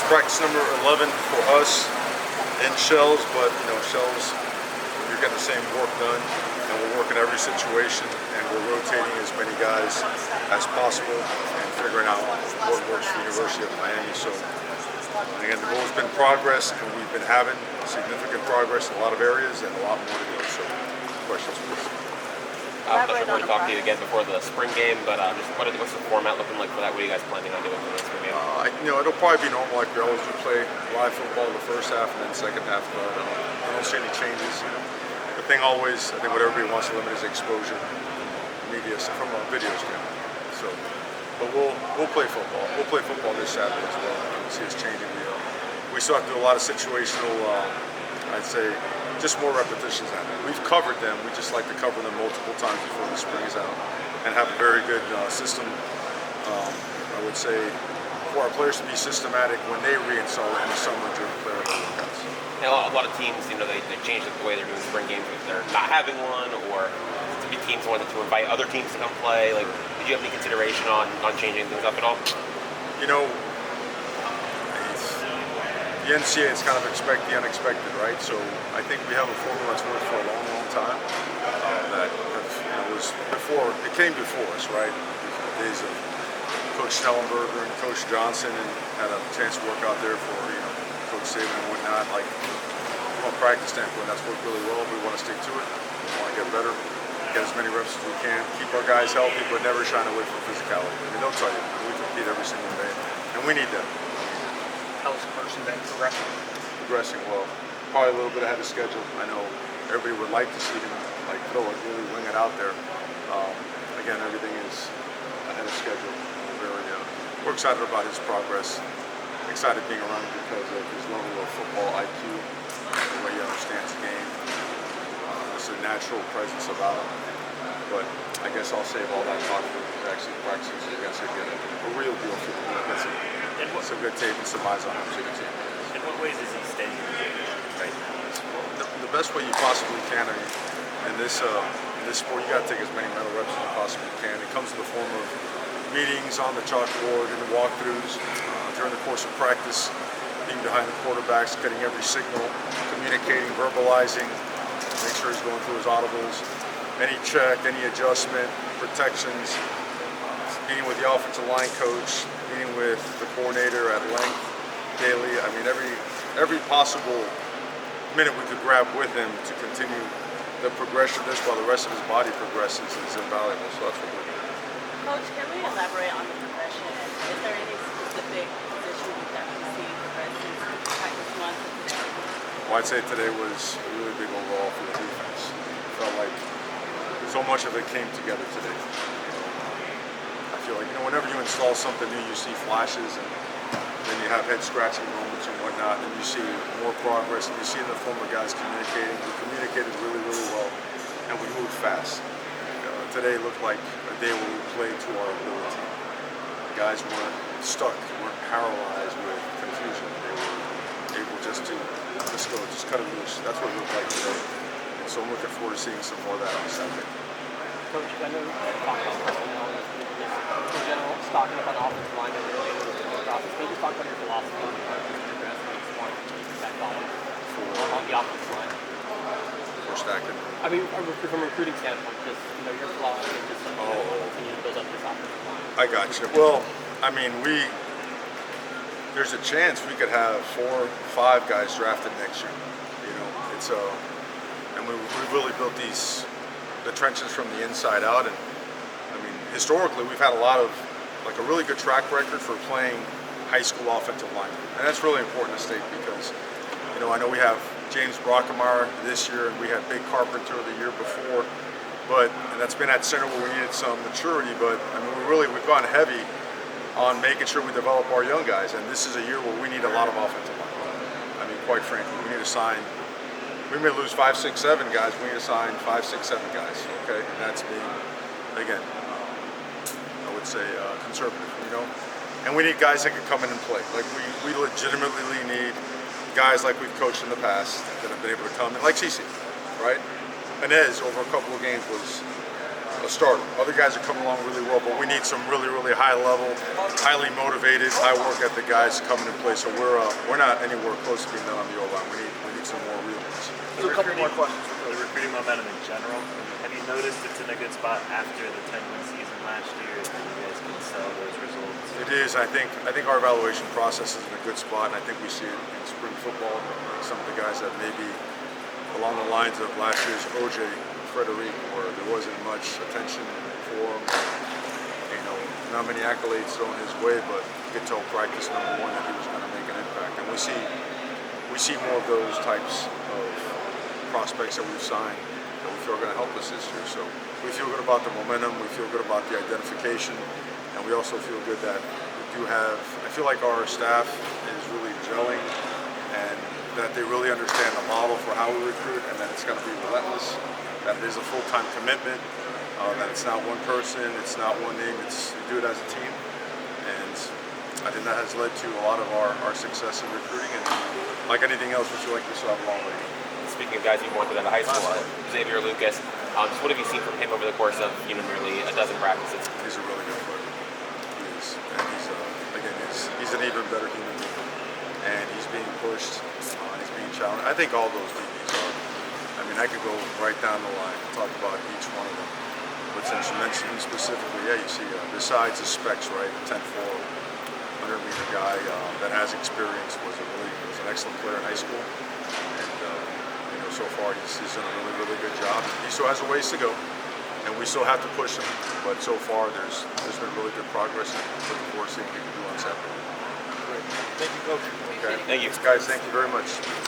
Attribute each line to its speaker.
Speaker 1: practice number 11 for us in shells, but shells, you're getting the same work done, and we're working every situation, and we're rotating as many guys as possible and figuring out what works for the University of Miami. So again, the goal's been progress, and we've been having significant progress in a lot of areas and a lot more to go. So questions, please.
Speaker 2: Pleasure to talk to you again before the spring game, but what's the format looking like for that? What are you guys planning on doing for the spring game?
Speaker 1: It'll probably be normal like we always do, play live football the first half and then second half. I don't see any changes. The thing always, I think what everybody wants to limit is exposure, media, from a video standpoint. So, but we'll play football. We'll play football this Saturday as well. I don't see us changing. We still have to do a lot of situational, I'd say, just more repetitions at it. We've covered them. We just like to cover them multiple times before the spring is out and have a very good system, I would say, for our players to be systematic when they reinstall it in the summer during player workouts.
Speaker 2: A lot of teams, they change the way they're doing spring games if they're not having one, or to be teams wanted to invite other teams to come play. Like, did you have any consideration on changing things up at all?
Speaker 1: The NCAA is kind of expect the unexpected, right? So I think we have a formula that's worked for a long, long time. That was before, it came before us, right? The days of Coach Schnellenberger and Coach Johnson, and had a chance to work out there for Coach Saban and whatnot. Like, from a practice standpoint, that's worked really well. We want to stick to it. We want to get better, get as many reps as we can, keep our guys healthy, but never shying away from physicality. They'll tell you, we compete every single day, and we need that.
Speaker 3: How's Carson been progressing?
Speaker 1: Progressing well. Probably a little bit ahead of schedule. I know everybody would like to see him throw it, really wing it out there. Again, everything is ahead of schedule. We're excited about his progress. Excited being around him because of his level of football IQ, the way he understands the game. There's a natural presence about him. But I guess I'll save all that talk for actually practicing, so you guys can get a real deal for him. It's a good tape and some eyes on him. So
Speaker 3: in what ways is he staying engaged right now?
Speaker 1: The best way you possibly can. In this sport, you got to take as many mental reps as you possibly can. It comes in the form of meetings on the chalkboard and the walkthroughs during the course of practice, being behind the quarterbacks, getting every signal, communicating, verbalizing, make sure he's going through his audibles, any check, any adjustment, protections, meeting with the offensive line coach, meeting with the coordinator at length daily. I mean, every possible minute we could grab with him to continue the progression of this while the rest of his body progresses is invaluable. So that's what we're doing.
Speaker 4: Coach, can we elaborate on the progression? Is there any specific position that we see progressing practice months and today?
Speaker 1: Well, I'd say today was a really big overall for the defense. It felt like so much of it came together today. I feel like, whenever you install something new, you see flashes, and then you have head-scratching moments and whatnot, and you see more progress, and you see the former guys communicating. We communicated really, really well, and we moved fast. Today looked like a day where we played to our ability. The guys weren't stuck, weren't paralyzed with confusion. They were able just to just cut it loose. That's what it looked like today. And so I'm looking forward to seeing some more of that on Saturday.
Speaker 3: Coach, I know you talked about personnel in general, talking about the offensive line and really the process. Maybe just talk about your philosophy on how you progress and want to keep that going on the offensive line.
Speaker 1: For stacking.
Speaker 3: I mean, from a recruiting standpoint, just your philosophy, just continue to build up this offensive line.
Speaker 1: I got you. Well, I mean, there's a chance we could have 4 or 5 guys drafted next year. It's and we really built the trenches from the inside out. And I mean, historically, we've had a really good track record for playing high school offensive linemen, and that's really important to state because, I know we have James Brockemeyer this year, and we had Big Carpenter the year before, and that's been at center where we needed some maturity. But I mean, we've gone heavy on making sure we develop our young guys, and this is a year where we need a lot of offensive line. I mean, quite frankly, we need to sign. We may lose 5, 6, 7 guys. We need to sign 5, 6, 7 guys. Okay, and that's being, again, I would say conservative. And we need guys that can come in and play. Like we legitimately need guys like we've coached in the past that have been able to come in, like CC, right? Inez over a couple of games was a starter. Other guys are coming along really well, but we need some really, really high level, highly motivated, high work ethic guys coming in play. So we're not anywhere close to being done on the O-line. We need some more real ones.
Speaker 3: A couple more questions.
Speaker 5: The recruiting momentum in general, have you noticed it's in a good spot after the 10-win season last year? That you guys can sell those results?
Speaker 1: It is. I think our evaluation process is in a good spot, and I think we see it in spring football. Some of the guys that maybe along the lines of last year's OJ Frederic, where there wasn't much attention for him. You know, not many accolades thrown his way, but you could tell practice number one that he was going to make an impact. And we see more of those types of prospects that we've signed that we feel are going to help us this year. So we feel good about the momentum. We feel good about the identification, and we also feel good that we do have. I feel like our staff is really gelling, and that they really understand the model for how we recruit, and that it's going to be relentless. That it is a full-time commitment. That it's not one person, it's not one name. It's we do it as a team, and I think that has led to a lot of our success in recruiting. And like anything else, we feel like we still have a long way.
Speaker 2: Speaking of guys you wanted out of high school, Xavier Lucas, just what have you seen from him over the course of nearly a dozen practices?
Speaker 1: He's a really good player. He is, and he's an even better human being. And he's being pushed, he's being challenged. I think all those DBs are. I mean, I could go right down the line and talk about each one of them. But since you mentioned him specifically, yeah, you see, besides the specs, right, a 10'4", 100-meter guy that has experience, was an excellent player in high school. And so far he's done a really, really good job. He still has a ways to go, and we still have to push him. But so far, there's been really good progress, and looking forward to seeing what he can do on Saturday.
Speaker 3: Thank you, Coach.
Speaker 1: Okay.
Speaker 2: Thank you.
Speaker 1: Guys, thank you very much.